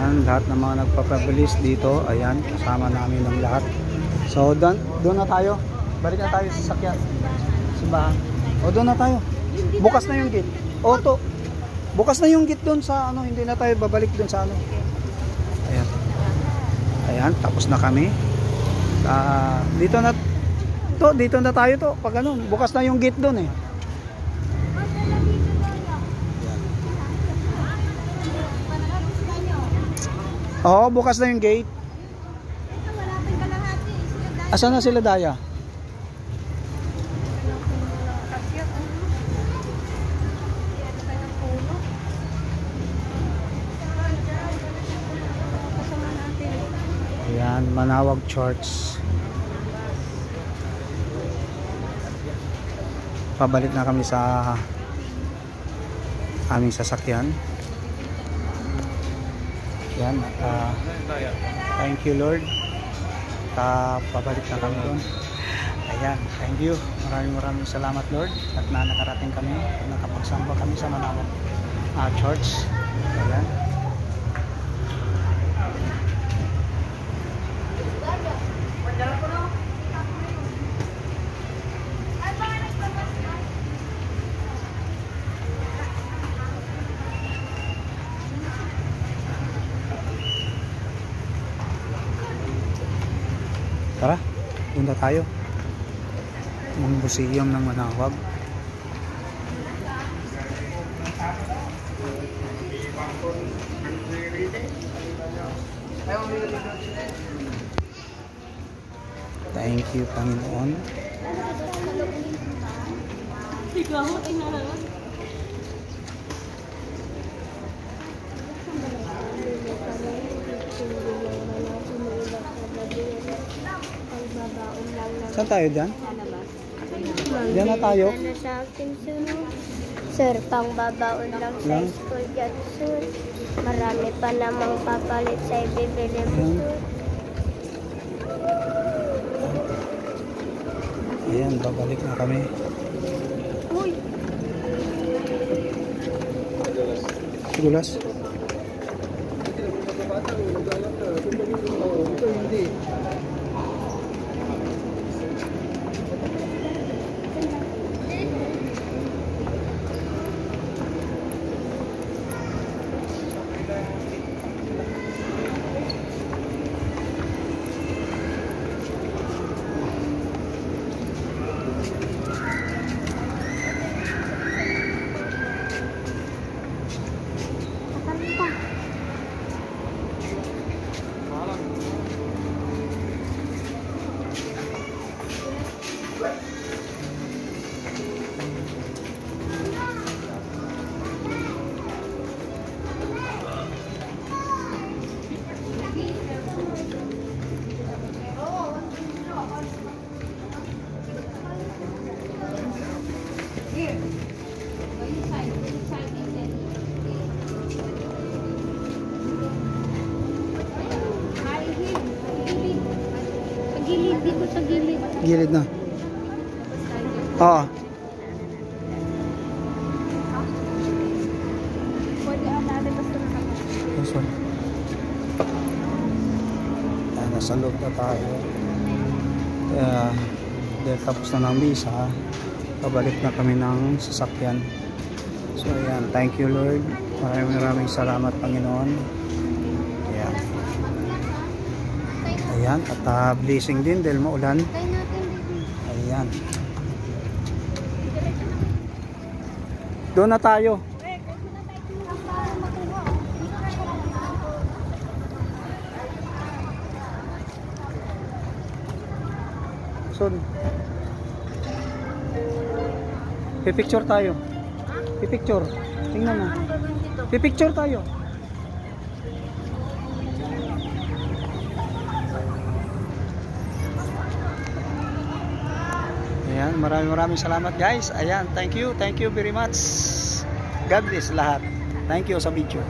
Ayan, lahat ng mga nagpapabilis dito. Ayan, kasama namin ng lahat. So, doon na tayo. Balik na tayo sa sakyan. Simbahan. O, doon na tayo. Bukas na yung gate. O, to. Bukas na yung gate doon sa ano. Hindi na tayo babalik doon sa ano. Ayan. Ayan, tapos na kami. Dito na tayo to. Pag ano, bukas na yung gate doon eh. Oo, bukas na yung gate. Asan na sila Daya? Ayan, Manawag Church. Pabalik na kami sa aming sasakyan. Yan, thank you Lord. Pabalik na kami doon. Ayan, thank you. Maraming salamat Lord. At nakarating kami, nakapagsamba kami sa Manawag Church. Ayan. Tara, punta tayo. Ang museum ng Manawag. Thank you, Panginoon. Saan tayo dyan? Diyan na tayo. Sir, pang babaon lang sa school dyan, sir. Marami pa namang papalit sa ibibili mo, sir. Ayan, babalik na kami. Uy! Gulas. Dito sa gilid. Gilid na. Oo. Nasa loob na tayo. Dahil tapos na ng misa, pabalik na kami ng sasakyan. So ayan, thank you Lord. Maraming salamat Panginoon. Ayan. Ayan, at blessing din dahil maulan. Ayan. Doon na tayo. So, pipicture tayo. Pipicture. Tingnan mo. Pipicture tayo. Ayan, maraming salamat guys. Ayan, thank you very much. God bless lahat. Thank you sa video.